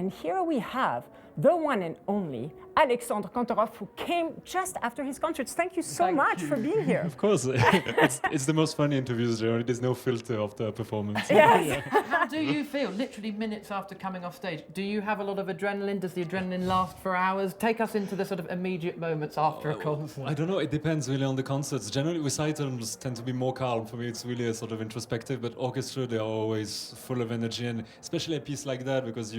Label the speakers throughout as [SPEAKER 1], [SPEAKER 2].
[SPEAKER 1] And here we have the one and only Alexandre Kantorow, who came just after his concerts. Thank you so much for being here.
[SPEAKER 2] Of course, it's the most funny interviews, generally. There's no filter after a performance.
[SPEAKER 1] Yes.
[SPEAKER 3] How do you feel, literally minutes after coming off stage? Do you have a lot of adrenaline? Does the adrenaline last for hours? Take us into the sort of immediate moments after a concert.
[SPEAKER 2] I don't know, it depends really on the concerts. Generally, recitals tend to be more calm. For me, it's really a sort of introspective, but orchestra, they are always full of energy, and especially a piece like that, because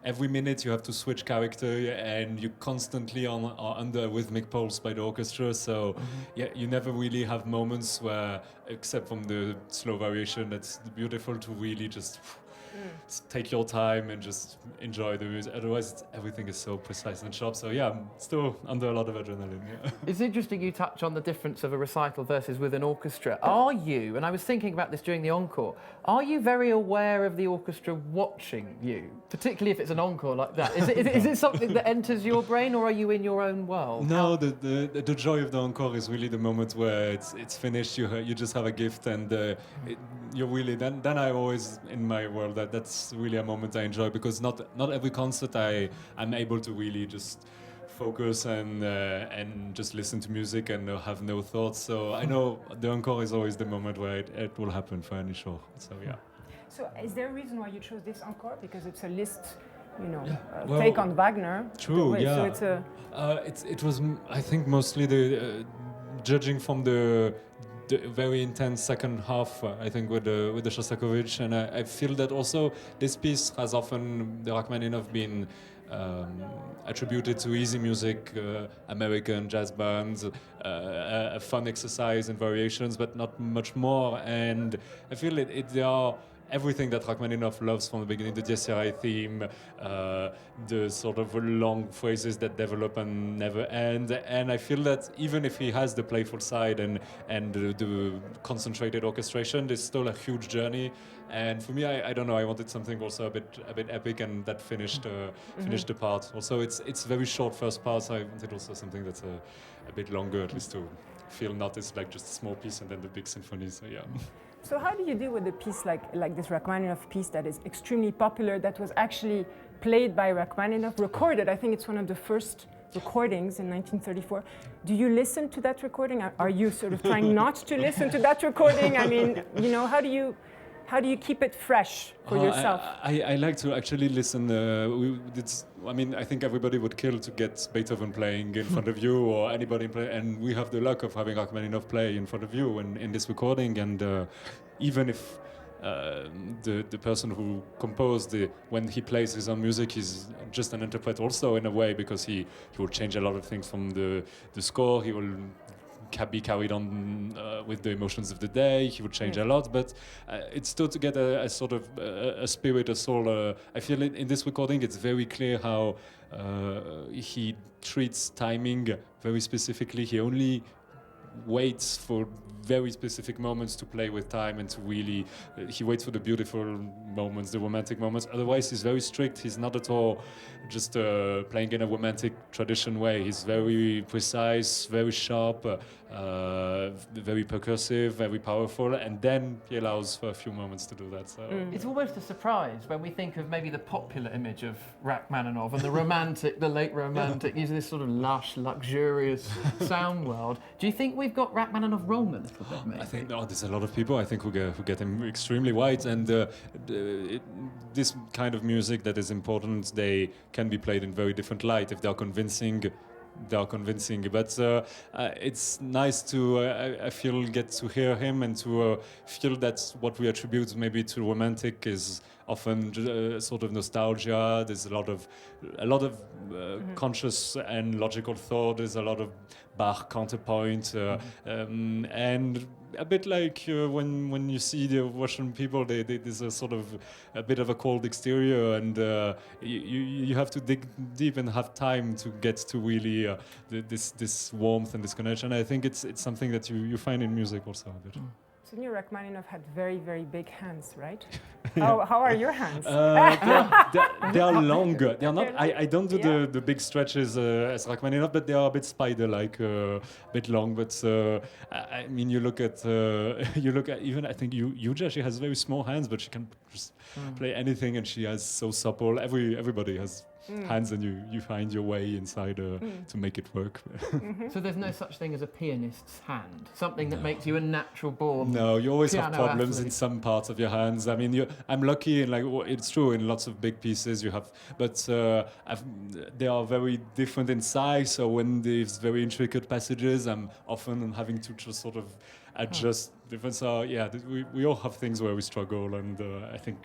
[SPEAKER 2] every minute you have to switch character, and you constantly are under a rhythmic pulse by the orchestra, so yeah, you never really have moments where, except from the slow variation, that's beautiful to really just take your time and just enjoy the music. Otherwise, everything is so precise and sharp. So yeah, I'm still under a lot of adrenaline. Yeah.
[SPEAKER 3] It's interesting you touch on the difference of a recital versus with an orchestra. Are you, and I was thinking about this during the encore, are you very aware of the orchestra watching you? Particularly if it's an encore like that. Is it something that enters your brain, or are you in your own world?
[SPEAKER 2] No, the joy of the encore is really the moment where it's finished, you just have a gift, and you're really, then I'm always in my world. That's really a moment I enjoy, because not every concert I'm able to really just focus and just listen to music and have no thoughts. So I know the encore is always the moment where it will happen for any show. So yeah.
[SPEAKER 1] So is there a reason why you chose this encore? Because it's a Liszt,
[SPEAKER 2] well,
[SPEAKER 1] take on Wagner.
[SPEAKER 2] True, yeah.
[SPEAKER 1] So
[SPEAKER 2] it was, I think, mostly the judging from the very intense second half, I think, with the Shostakovich, and I feel that also this piece has often, the Rachmaninoff, been attributed to easy music, American jazz bands, a fun exercise and variations, but not much more. And I feel they are everything that Rachmaninoff loves from the beginning, the Dies Irae theme, the sort of long phrases that develop and never end. And I feel that even if he has the playful side and the concentrated orchestration, there's still a huge journey. And for me, I don't know, I wanted something also a bit epic, and that finished the part. Also, it's very short first part, so I wanted also something that's a bit longer, at least to feel not as like just a small piece and then the big symphony. So yeah.
[SPEAKER 1] So how do you deal with a piece like this Rachmaninoff piece that is extremely popular, that was actually played by Rachmaninoff, recorded? I think it's one of the first recordings in 1934. Do you listen to that recording? Are you sort of trying not to listen to that recording? I mean, how do you keep it fresh for yourself?
[SPEAKER 2] I like to actually listen. I think everybody would kill to get Beethoven playing in front of you, or anybody play, and we have the luck of having Rachmaninoff play in front of you in this recording. And even if the person who composed when he plays his own music, he's just an interpreter also in a way, because he will change a lot of things from the score. He will be carried on with the emotions of the day. He would change a lot, but it's still to get a sort of a spirit, a soul. I feel in this recording it's very clear how he treats timing very specifically. He only waits for very specific moments to play with time, and to really he waits for the beautiful moments, the romantic moments. Otherwise he's very strict. He's not at all just playing in a romantic tradition way. He's very precise, very sharp, very percussive, very powerful, and then he allows for a few moments to do that. So
[SPEAKER 3] it's almost a surprise when we think of maybe the popular image of Rachmaninoff and the romantic, the late romantic, using this sort of lush, luxurious sound world. Do you think we've got Rachmaninoff wrong a little bit, maybe?
[SPEAKER 2] I think there's a lot of people, I think, who get him extremely right, and this kind of music that is important, they can be played in very different light. If they are convincing, but it's nice to I feel get to hear him, and to feel that what we attribute maybe to romantic is often sort of nostalgia. There's a lot of conscious and logical thought. There's a lot of Bach counterpoint, and a bit like when you see the Russian people, there's a sort of a bit of a cold exterior, and you have to dig deep and have time to get to really this warmth and this connection. I think it's something that you find in music also a bit.
[SPEAKER 1] Sonia Rachmaninoff had very, very big hands, right? How are your hands?
[SPEAKER 2] They are longer. They are not. I don't do the big stretches as Rachmaninoff, but they are a bit spider-like, a bit long. But I mean, you look at even I think Yuja. She has very small hands, but she can just play anything, and she has so supple. Everybody has hands, and you find your way inside to make it work.
[SPEAKER 3] So there's no such thing as a pianist's hand, something that makes you a natural born.
[SPEAKER 2] No, you always have
[SPEAKER 3] piano
[SPEAKER 2] problems in
[SPEAKER 3] athlete.
[SPEAKER 2] some parts of your hands. I mean, I'm lucky, and it's true in lots of big pieces you have, but they are very different in size. So when there's very intricate passages, I'm often having to just sort of adjust different. So yeah, we all have things where we struggle, and I think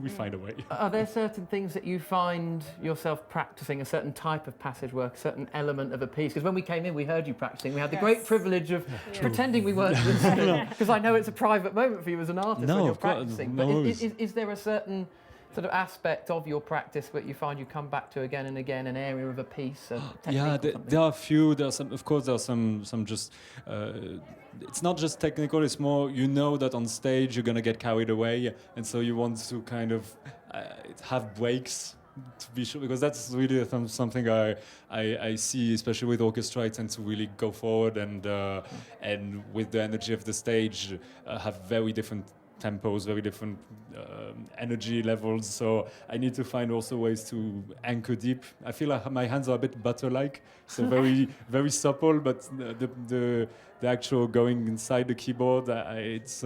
[SPEAKER 2] we find a way.
[SPEAKER 3] Are there certain things that you find yourself practicing, a certain type of passage work, a certain element of a piece? Because when we came in, we heard you practicing. We had the great privilege of pretending we weren't listening, because I know it's a private moment for you as an artist when you're practicing. But is there a certain sort of aspect of your practice that you find you come back to again and again, an area of a piece, a technique?
[SPEAKER 2] There are a few. There are some. Of course, there are some just. It's not just technical. It's more that on stage you're gonna get carried away, and so you want to kind of have breaks to be sure, because that's really something I see, especially with orchestra. I tend to really go forward and with the energy of the stage have very different tempos, very different energy levels. So I need to find also ways to anchor deep. I feel like my hands are a bit butter-like, so very very supple, but the actual going inside the keyboard, it's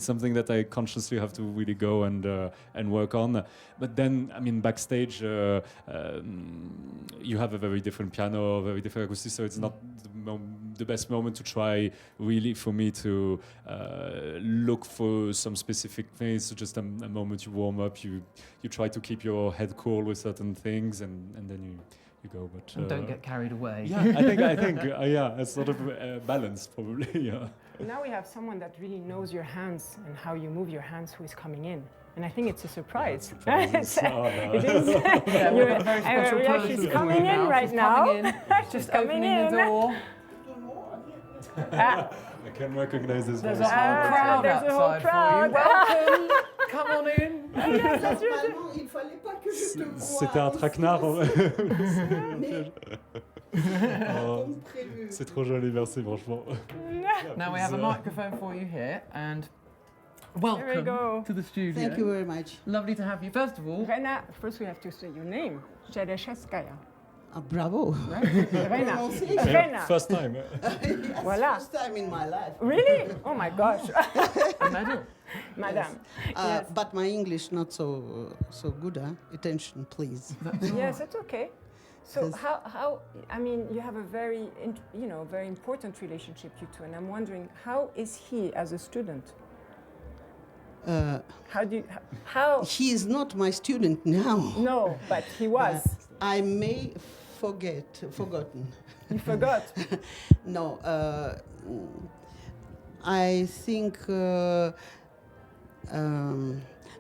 [SPEAKER 2] something that I consciously have to really go and work on. But then, I mean, backstage, you have a very different piano, very different acoustic, so it's not the best moment to try really for me to look for some specific things. So just a moment you warm up, you try to keep your head cool with certain things, and then you go. But
[SPEAKER 3] And don't get carried away.
[SPEAKER 2] Yeah, I think a sort of balance probably. Yeah.
[SPEAKER 1] Now we have someone that really knows your hands and how you move your hands, who is coming in. And I think it's a surprise.
[SPEAKER 2] It is.
[SPEAKER 1] She's coming in right now.
[SPEAKER 3] Just opening the door.
[SPEAKER 2] I can recognize this
[SPEAKER 3] There's
[SPEAKER 2] voice.
[SPEAKER 3] a whole crowd
[SPEAKER 1] there's a whole
[SPEAKER 3] outside
[SPEAKER 1] crowd.
[SPEAKER 3] for you. Welcome. Come on in.
[SPEAKER 4] Normalement, il fallait pas que je te voie.
[SPEAKER 2] C'était un traquenard.
[SPEAKER 4] Mais
[SPEAKER 2] Oh,
[SPEAKER 4] comme prévu.
[SPEAKER 2] c'est trop joli, merci franchement.
[SPEAKER 3] Now we have a microphone for you here, and
[SPEAKER 1] we
[SPEAKER 3] welcome
[SPEAKER 1] go.
[SPEAKER 3] to the studio.
[SPEAKER 4] Thank you very much.
[SPEAKER 3] Lovely to have you. First of all,
[SPEAKER 1] Rena, first we have to say your name. Shereshevskaya.
[SPEAKER 4] Bravo.
[SPEAKER 1] Right? Rena.
[SPEAKER 4] Pronunciation.
[SPEAKER 1] Rena.
[SPEAKER 2] First time.
[SPEAKER 4] Yes,
[SPEAKER 1] Voilà.
[SPEAKER 4] First time in my life.
[SPEAKER 1] Really? Oh my gosh.
[SPEAKER 3] a medal.
[SPEAKER 1] Madame.
[SPEAKER 4] Yes. But my English not so good. Attention, please.
[SPEAKER 1] Yes, it's okay. So
[SPEAKER 4] Yes.
[SPEAKER 1] how I mean, you have a very very important relationship, you two, and I'm wondering, how is he as a student? How?
[SPEAKER 4] He is not my student now.
[SPEAKER 1] No, but he was.
[SPEAKER 4] I may forgotten.
[SPEAKER 1] You forgot.
[SPEAKER 4] No, I think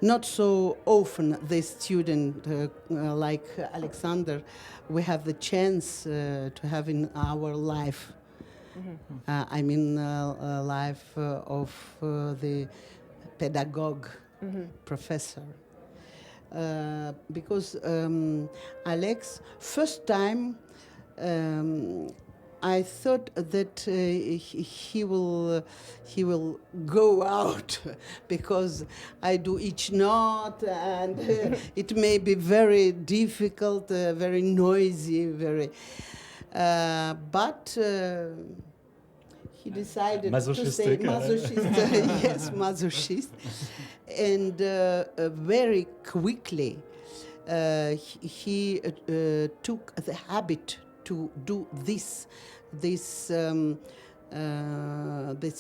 [SPEAKER 4] not so often the student like Alexander we have the chance to have in our life. I mean life of the pedagogue, professor. Because Alex, first time I thought that he will go out because I do each note and it may be very difficult, very noisy, very. But he decided to say masochist, yes, masochist, and very quickly he took the habit to do this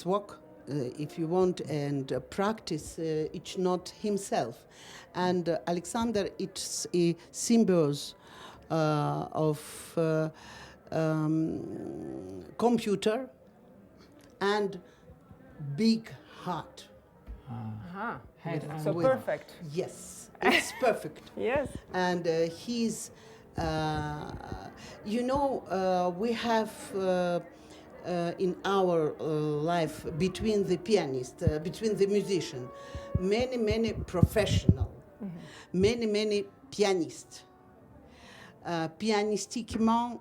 [SPEAKER 4] work, if you want, and practice each note himself. And Alexander, it's a symbol of computer and big heart.
[SPEAKER 1] So perfect.
[SPEAKER 4] Yes, it's perfect.
[SPEAKER 1] Yes.
[SPEAKER 4] And he's, we have in our life between the pianist, between the musician. Many professional, many pianists. Pianistiquement,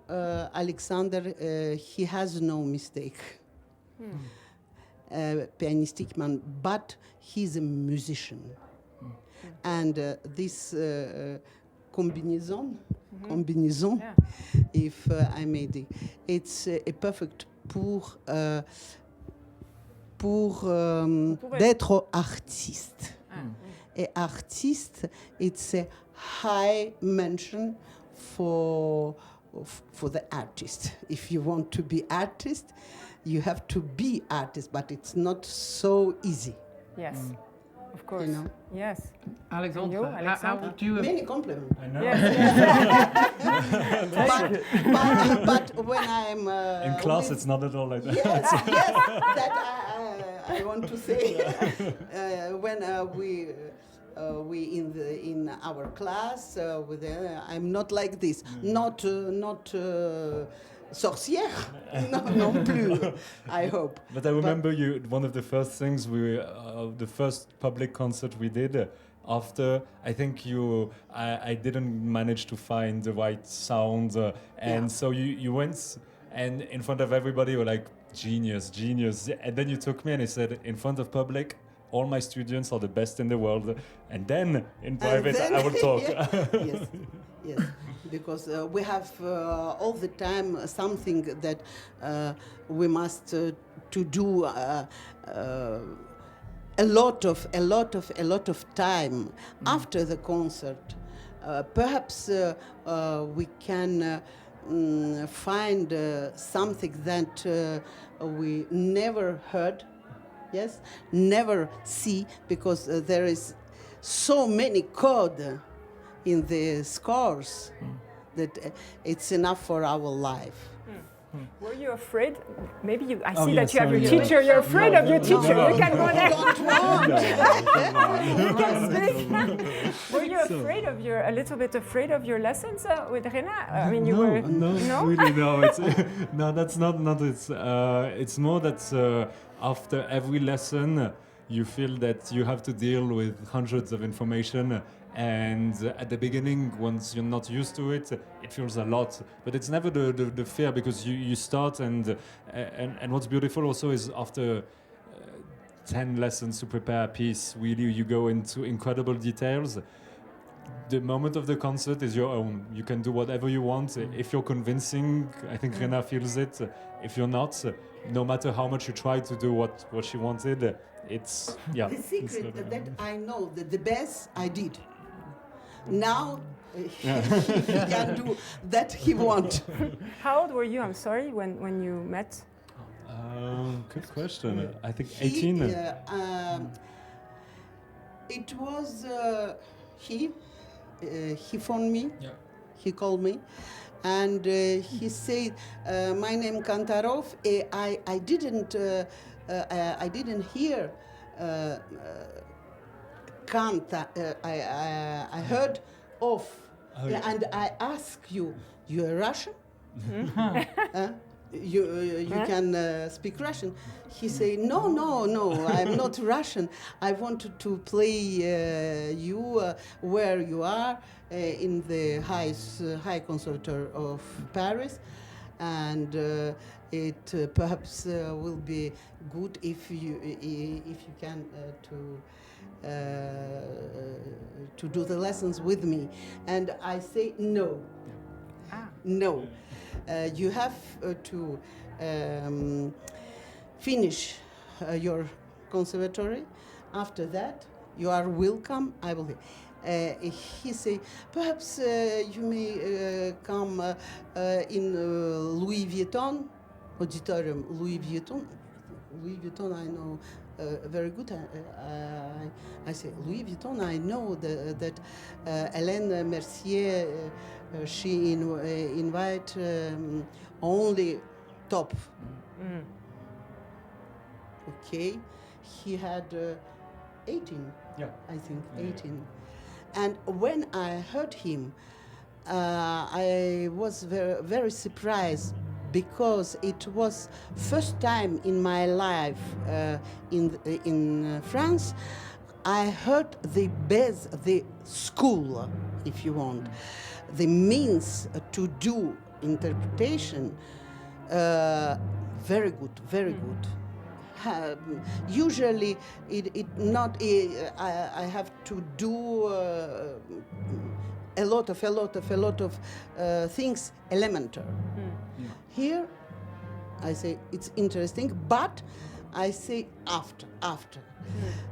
[SPEAKER 4] Alexander, he has no mistake. Pianistiquement, but he's a musician. And this combinaison,
[SPEAKER 1] Yeah.
[SPEAKER 4] if I may say, it's a perfect pour d'être artiste. Et artiste, it's a high mention for the artist. If you want to be artist, you have to be artist, but it's not so easy.
[SPEAKER 1] Yes. Of course.
[SPEAKER 4] You know?
[SPEAKER 1] Yes.
[SPEAKER 3] Alexandre,
[SPEAKER 1] You,
[SPEAKER 3] how
[SPEAKER 1] Alexandre?
[SPEAKER 3] do you...
[SPEAKER 4] Many compliments.
[SPEAKER 2] I know.
[SPEAKER 4] But when I'm
[SPEAKER 2] In class,
[SPEAKER 4] with-
[SPEAKER 2] it's not at all like that.
[SPEAKER 4] yes, that I want to say. When we in our class, I'm not like this. Not sorcière, non plus. I hope.
[SPEAKER 2] But I remember you. One of the first things the first public concert we did. After I think I didn't manage to find the right sound, and so you went and in front of everybody you were like genius, and then you took me and you said in front of public, all my students are the best in the world, and then in private I will talk.
[SPEAKER 4] Yes, because we have all the time something that we must to do a lot of time after the concert. Perhaps we can find something that we never heard. Yes, never see, because there is so many chords in the scores that it's enough for our life.
[SPEAKER 1] Were you afraid? Maybe you. I
[SPEAKER 2] Oh,
[SPEAKER 1] see
[SPEAKER 2] yeah,
[SPEAKER 1] that you have your
[SPEAKER 2] sorry, yeah.
[SPEAKER 1] teacher. You're afraid of your teacher.
[SPEAKER 2] no.
[SPEAKER 1] You can go there.
[SPEAKER 4] Don't
[SPEAKER 1] You can speak. Were you afraid of a little bit afraid of your lessons with Rena? I mean, you were.
[SPEAKER 2] No, really, no. It's no, that's not. It's more that after every lesson, you feel that you have to deal with hundreds of information. And at the beginning, once you're not used to it, it feels a lot. But it's never the fear, because you start and what's beautiful also is after 10 lessons to prepare a piece, really you go into incredible details. The moment of the concert is your own. You can do whatever you want. If you're convincing, I think Rena feels it. If you're not, no matter how much you try to do what she wanted, it's, yeah.
[SPEAKER 4] The secret that I know, that the best I did. Now he can do that he wants.
[SPEAKER 1] How old were you? I'm sorry. When you met.
[SPEAKER 2] Good question. I think 18.
[SPEAKER 4] It was he phoned me.
[SPEAKER 2] Yeah.
[SPEAKER 4] He called me, and he said, "My name Kantorow." I didn't hear Kanta. I heard of,
[SPEAKER 2] Oh, yeah.
[SPEAKER 4] and I ask you, you are Russian? You can speak Russian. He say, no, I'm not Russian. I wanted to play you where you are in the high conservatoire of Paris, and it perhaps will be good if you can to do the lessons with me. And I say no. No, you have to finish your conservatory. After that, you are welcome. I will. He say, perhaps you may come in Louis Vuitton auditorium. Louis Vuitton, I know very good. I say Louis Vuitton. I know that Hélène Mercier. She invite only top. Okay, he had 18.
[SPEAKER 2] Yeah.
[SPEAKER 4] I think 18. And when I heard him, I was very, very surprised because it was first time in my life in France I heard the base, the school, if you want, the means to do interpretation. Very good, very good. Usually, it not. I have to do a lot of things elementary. Here, I say it's interesting, but I say after.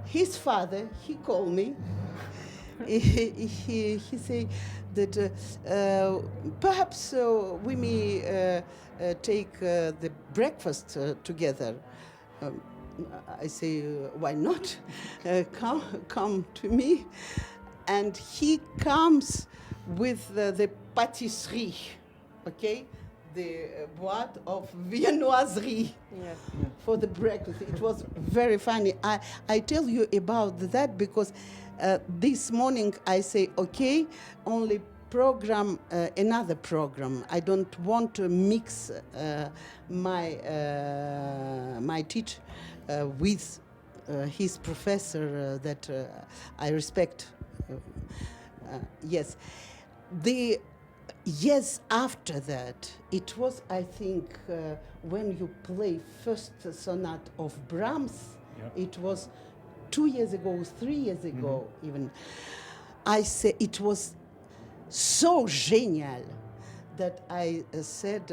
[SPEAKER 4] His father, he called me. he say that perhaps we may take the breakfast together. I say, why not? Come to me. And he comes with the pâtisserie, okay? The boîte of viennoiserie for the breakfast. It was very funny. I tell you about that because this morning I say, okay, only program, another program. I don't want to mix my teacher with his professor that I respect. Yes. Yes, after that, it was, I think, when you play first sonata of Brahms, it was 2 years ago, 3 years ago even. I say it was so genial that I said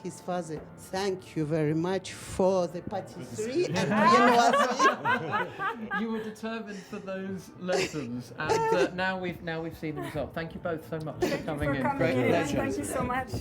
[SPEAKER 4] his father, thank you very much for the pâtisserie and viennoiserie.
[SPEAKER 3] You were determined for those lessons, and now we've seen the result. Thank you both so much for coming in.
[SPEAKER 1] Great pleasure. Thank you so much.